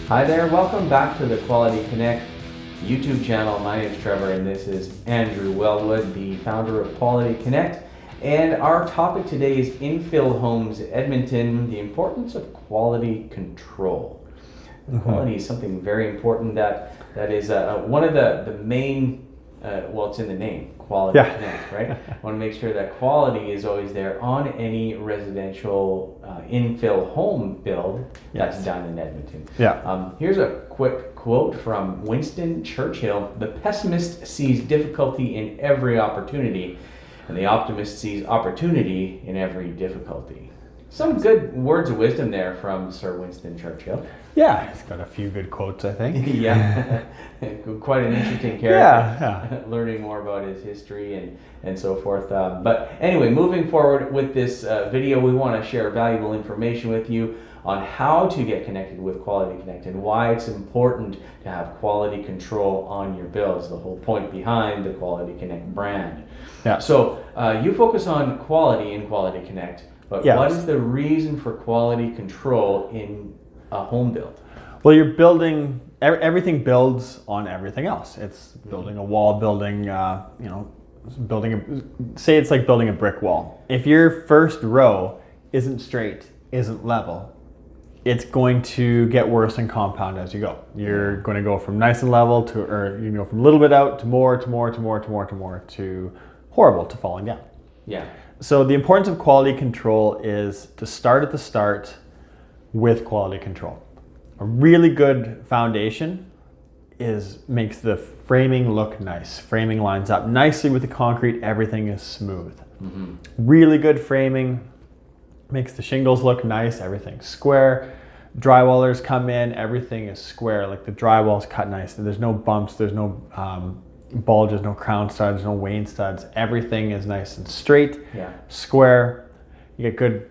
Hi there, welcome back to the Quality Connect YouTube channel. My name is Trevor and this is Andrew Wellwood, the founder of Quality Connect. And our topic today is Infill Homes, Edmonton, the importance of quality control. Quality is something very important that is one of the main, well, it's in the name, Quality Connect, right? I want to make sure that quality is always there on any residential infill home build that's done in Edmonton. Here's a quick quote from Winston Churchill: "The pessimist sees difficulty in every opportunity, and the optimist sees opportunity in every difficulty." Some good words of wisdom there from Sir Winston Churchill. Yeah, he's got a few good quotes, I think. Quite an interesting character. Learning more about his history and so forth. But anyway, moving forward with this video, we want to share valuable information with you on how to get connected with Quality Connect and why it's important to have quality control on your builds, the whole point behind the Quality Connect brand. So you focus on quality in Quality Connect, but what is the reason for quality control in a home build? Well, you're building, everything builds on everything else. It's building a wall, say it's like building a brick wall. If your first row isn't straight, isn't level, it's going to get worse and compound as you go. You're going to go from nice and level to, or you go from a little bit out to more, to horrible, to falling down. So the importance of quality control is to start at the start with quality control. A really good foundation makes the framing look nice. Framing lines up nicely with the concrete, everything is smooth. Really good framing makes the shingles look nice, everything's square. Drywallers come in, everything is square, like the drywall's cut nice. There's no bumps, there's no bulges, no crown studs, no wane studs. Everything is nice and straight, square. You get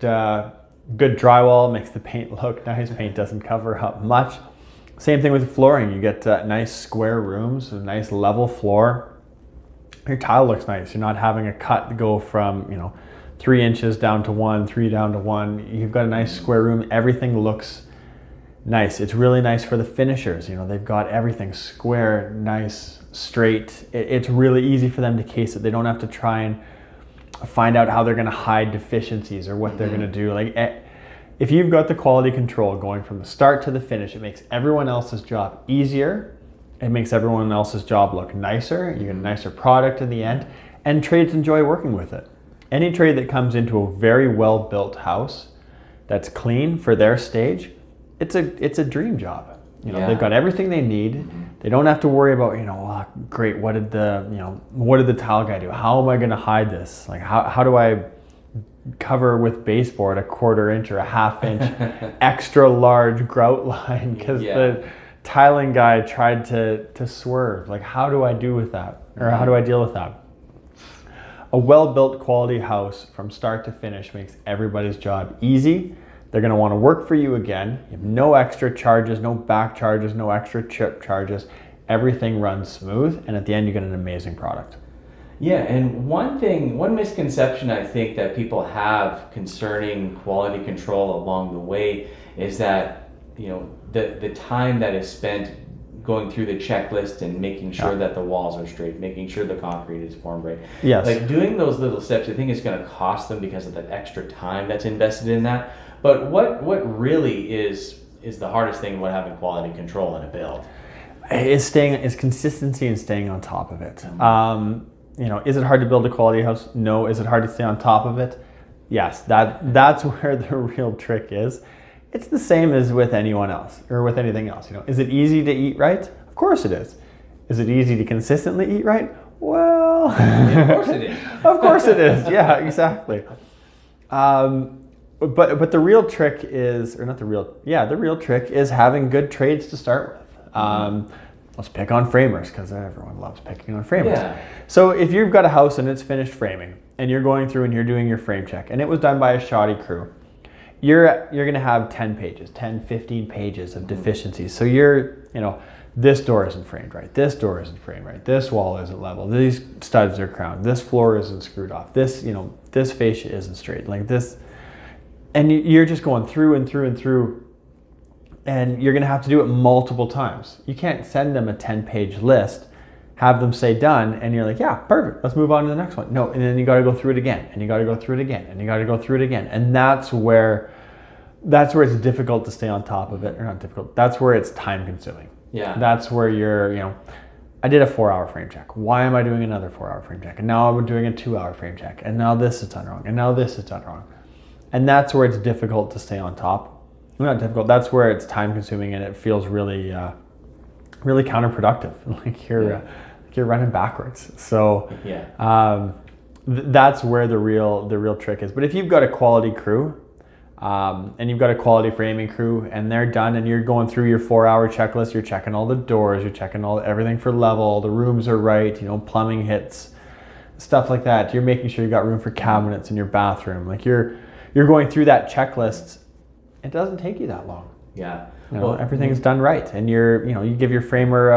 good drywall, makes the paint look nice. Paint doesn't cover up much. Same thing with flooring. You get nice square rooms, a nice level floor. Your tile looks nice. You're not having a cut go from 3 inches down to 1, 3 down to 1. You've got a nice square room. Everything looks nice. It's really nice for the finishers. They've got everything square, nice, straight. It's really easy for them to case it. They don't have to try and find out how they're going to hide deficiencies or what they're going to do. Like, if you've got the quality control going from the start to the finish, it makes everyone else's job easier. It makes everyone else's job look nicer. You get a nicer product in the end, and trades enjoy working with it. Any trade that comes into a very well built house that's clean for their stage, it's a dream job. They've got everything they need. They don't have to worry about, great, what did the tile guy do? How am I going to hide this? Like, how do I cover with baseboard a 1/4 inch or a 1/2 inch extra large grout line because the tiling guy tried to swerve? Like, how do I do with that? Or how do I deal with that? A well-built quality house from start to finish makes everybody's job easy. They're going to want to work for you again. You have no extra charges, no back charges, no extra chip charges. Everything runs smooth, and at the end you get an amazing product. And one misconception I think that people have concerning quality control along the way is that the time that is spent going through the checklist and making sure that the walls are straight, making sure the concrete is formed right. Like doing those little steps, I think it's going to cost them because of that extra time that's invested in that. But what really is the hardest thing about having quality control in a build? Is consistency and staying on top of it. Is it hard to build a quality house? No. Is it hard to stay on top of it? Yes. That's where the real trick is. It's the same as with anyone else or with anything else. Is it easy to eat right? Of course it is. Is it easy to consistently eat right? Well, of course it is. Of course it is. Yeah, exactly. But the real trick is, or not the real trick is having good trades to start with. Let's pick on framers because everyone loves picking on framers. So if you've got a house and it's finished framing and you're going through and you're doing your frame check and it was done by a shoddy crew, you're going to have 10 pages, 10, 15 pages of deficiencies. So this door isn't framed right. This door isn't framed right. This wall isn't level. These studs are crowned. This floor isn't screwed off. This fascia isn't straight. Like this. And you're just going through and through and through and you're going to have to do it multiple times. You can't send them a 10-page list, have them say done, and you're like, yeah, perfect, let's move on to the next one. No, and then you got to go through it again, and you got to go through it again, and you got to go through it again. And that's where it's difficult to stay on top of it, or not difficult, that's where it's time consuming. Yeah. That's where I did a 4-hour frame check. Why am I doing another 4-hour frame check? And now I'm doing a 2-hour frame check. And now this is done wrong. And now this is done wrong. And that's where it's difficult to stay on top. Not difficult. That's where it's time consuming, and it feels really, really counterproductive. Like you're running backwards. So that's where the real trick is. But if you've got a quality crew, and you've got a quality framing crew, and they're done, and you're going through your 4-hour checklist, you're checking all the doors, you're checking everything for level, the rooms are right, plumbing hits, stuff like that. You're making sure you got room for cabinets in your bathroom. Like you're going through that checklist. It doesn't take you that long. Yeah. Everything's done right, and you give your framer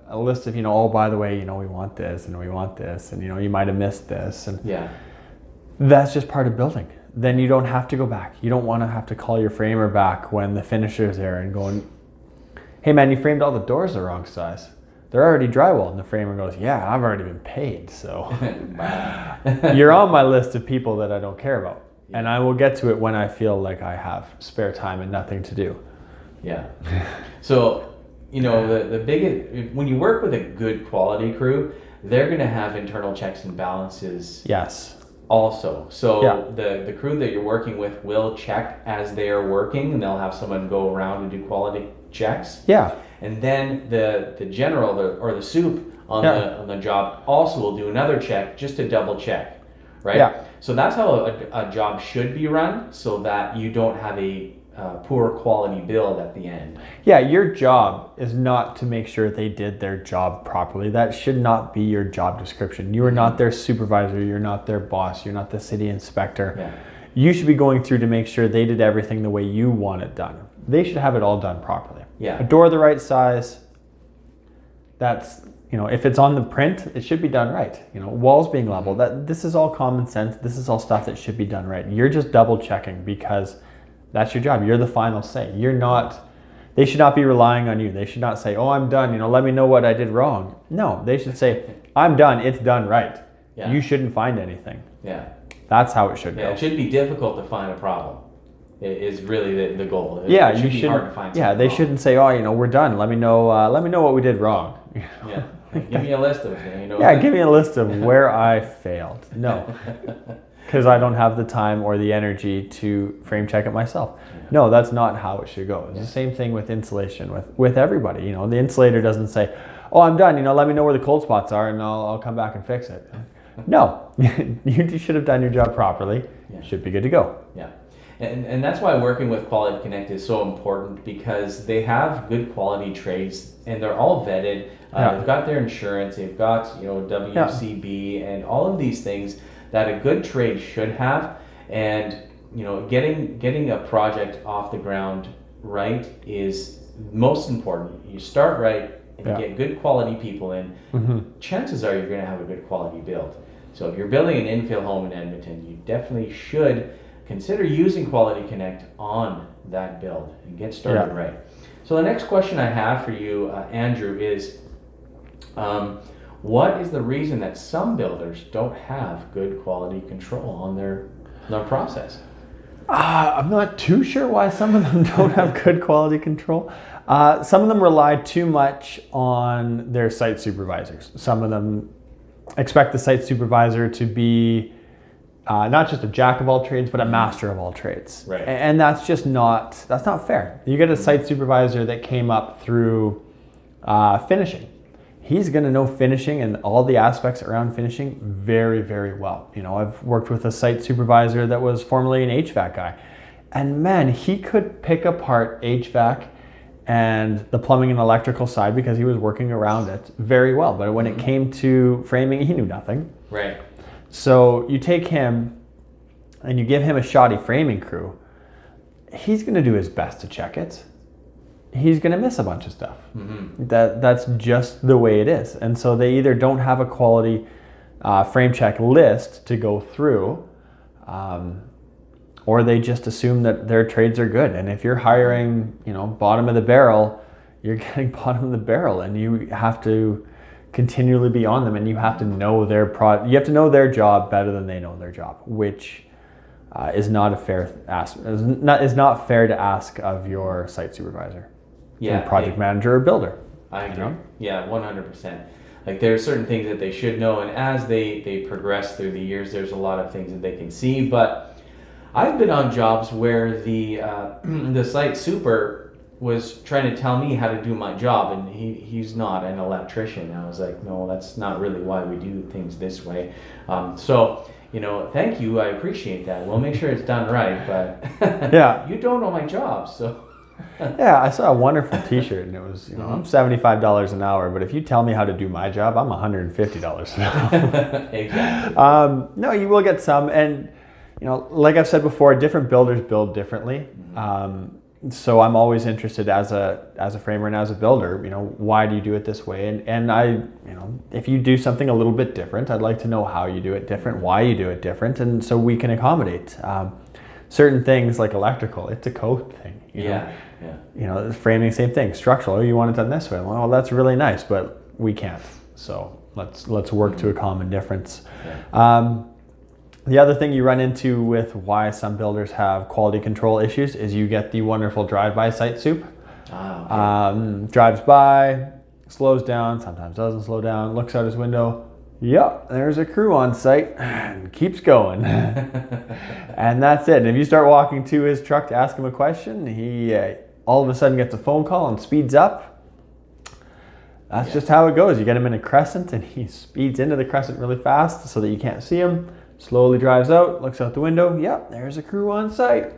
a list of oh, by the way, we want this and we want this, and you might have missed this, and that's just part of building. Then you don't have to go back. You don't want to have to call your framer back when the finisher's there and going, hey man, you framed all the doors the wrong size. They're already drywalled. And the framer goes, yeah, I've already been paid, so you're on my list of people that I don't care about. Yeah. And I will get to it when I feel like I have spare time and nothing to do. Yeah. So, the biggest, when you work with a good quality crew, they're going to have internal checks and balances. Yes. Also, so the crew that you're working with will check as they are working, and they'll have someone go around and do quality checks. Yeah. And then the general or the soup on the job also will do another check just to double check, right? Yeah. So that's how a job should be run, so that you don't have a poor quality build at the end. Yeah, your job is not to make sure they did their job properly. That should not be your job description. You are not their supervisor, you're not their boss, you're not the city inspector. Yeah. You should be going through to make sure they did everything the way you want it done. They should have it all done properly. Yeah. A door the right size, that's, if it's on the print, it should be done right. Walls being level, this is all common sense. This is all stuff that should be done right. You're just double checking because that's your job. You're the final say. They should not be relying on you. They should not say, oh, I'm done. Let me know what I did wrong. No, they should say, I'm done. It's done right. Yeah. You shouldn't find anything. Yeah. That's how it should go. It should be difficult to find a problem. It is really the goal. It should be hard to find. Yeah, they shouldn't say, oh, we're done. Let me know what we did wrong. Yeah. Give me a list of it. Give me a list of where I failed. No. Because I don't have the time or the energy to frame check it myself. Yeah. No, that's not how it should go. It's the same thing with insulation, with everybody. The insulator doesn't say, oh, I'm done, let me know where the cold spots are and I'll come back and fix it. No, you should have done your job properly. Yeah. Should be good to go. Yeah. And that's why working with QualityConnect is so important, because they have good quality trades and they're all vetted. They've got their insurance, they've got WCB and all of these things that a good trade should have. And getting a project off the ground right is most important. You start right and you get good quality people in. Mm-hmm. Chances are you're going to have a good quality build. So if you're building an infill home in Edmonton, you definitely should consider using QualityConnect on that build and get started right. So the next question I have for you, Andrew, is what is the reason that some builders don't have good quality control on their process? I'm not too sure why some of them don't have good quality control. Some of them rely too much on their site supervisors. Some of them expect the site supervisor to be not just a jack of all trades, but a master of all trades. Right. And that's not fair. You get a site supervisor that came up through finishing. He's going to know finishing and all the aspects around finishing very, very well. I've worked with a site supervisor that was formerly an HVAC guy. And man, he could pick apart HVAC and the plumbing and electrical side because he was working around it very well. But when it came to framing, he knew nothing. Right. So you take him and you give him a shoddy framing crew, he's going to do his best to check it. He's going to miss a bunch of stuff. Mm-hmm. That's just the way it is. And so they either don't have a quality frame check list to go through, or they just assume that their trades are good. And if you're hiring, bottom of the barrel, you're getting bottom of the barrel, and you have to continually be on them, and you have to know you have to know their job better than they know their job, which is not fair to ask of your site supervisor, project manager, or builder. I agree. Yeah, 100%. Like, there are certain things that they should know, and as they progress through the years, there's a lot of things that they can see. But I've been on jobs where the the site super was trying to tell me how to do my job, and he's not an electrician. I was like, no, that's not really why we do things this way. So, thank you, I appreciate that. We'll make sure it's done right, but yeah, you don't know my job, so. Yeah, I saw a wonderful t-shirt, and it was, I'm $75 an hour, but if you tell me how to do my job, I'm $150 an hour. Exactly. No, you will get some, and like I've said before, different builders build differently. So I'm always interested as a framer and as a builder, why do you do it this way? And I, if you do something a little bit different, I'd like to know how you do it different, why you do it different, and so we can accommodate. Certain things like electrical, it's a code thing. Yeah. Framing, same thing. Structural, you want it done this way. Well, that's really nice, but we can't. So let's work to a common difference. Yeah. The other thing you run into with why some builders have quality control issues is you get the wonderful drive-by site soup. Okay. Drives by, slows down, sometimes doesn't slow down, looks out his window. Yep, there's a crew on site, and keeps going. And that's it. And if you start walking to his truck to ask him a question, he all of a sudden gets a phone call and speeds up. That's just how it goes. You get him in a crescent, and he speeds into the crescent really fast so that you can't see him. Slowly drives out, looks out the window. Yep, there's a crew on site.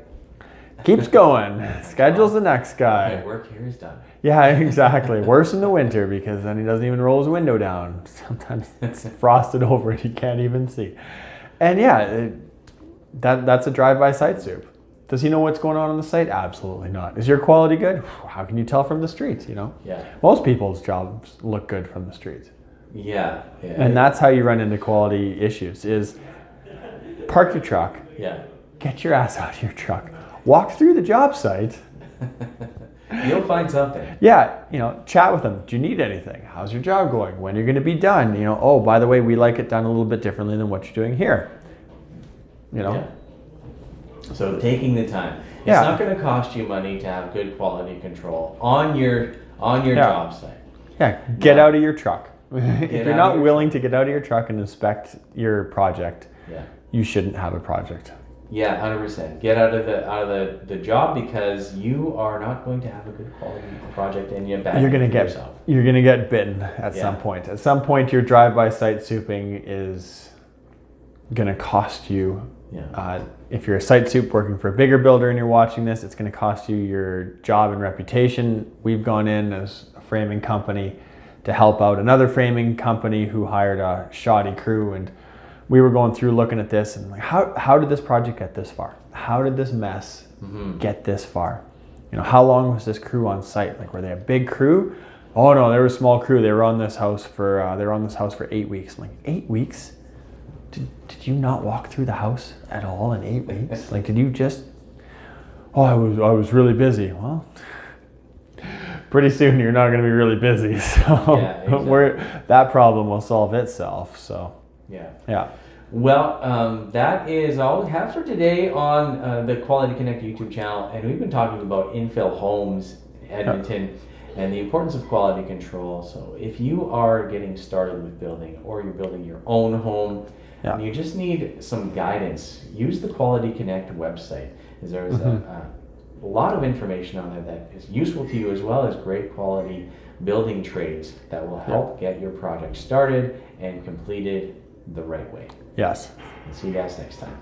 Keeps going. Schedules the next guy. My work here is done. Yeah, exactly. Worse in the winter, because then he doesn't even roll his window down. Sometimes it's frosted over and he can't even see. And yeah, that's a drive-by site soup. Does he know what's going on the site? Absolutely not. Is your quality good? How can you tell from the streets, Yeah. Most people's jobs look good from the streets. Yeah. And that's how you run into quality issues is park your truck. Yeah. Get your ass out of your truck. Walk through the job site. You'll find something. Yeah, chat with them. Do you need anything? How's your job going? When are you going to be done? Oh, by the way, we like it done a little bit differently than what you're doing here. Yeah. So taking the time. It's not going to cost you money to have good quality control on your job site. Yeah, get out of your truck. If you're not willing to get out of your truck and inspect your project, you shouldn't have a project. Yeah, 100%. Get out of the job, because you are not going to have a good quality project, and you're gonna get bitten at some point. At some point, your drive-by site souping is gonna cost you. Yeah. If you're a site soup working for a bigger builder and you're watching this, it's gonna cost you your job and reputation. We've gone in as a framing company to help out another framing company who hired a shoddy crew, and we were going through looking at this and like, how did this project get this far? How did this mess get this far? How long was this crew on site? Like, were they a big crew? Oh no, they were a small crew. They were on this house for 8 weeks. I'm like, 8 weeks? Did you not walk through the house at all in 8 weeks? Like, did you just? Oh, I was really busy. Well, pretty soon you're not going to be really busy. So exactly. That problem will solve itself. So. Yeah. Well, that is all we have for today on the Quality Connect YouTube channel, and we've been talking about infill homes, Edmonton, and the importance of quality control. So if you are getting started with building, or you're building your own home, and you just need some guidance, use the Quality Connect website. There's a lot of information on there that is useful to you, as well as great quality building trades that will help get your project started and completed the right way. Yes. And see you guys next time.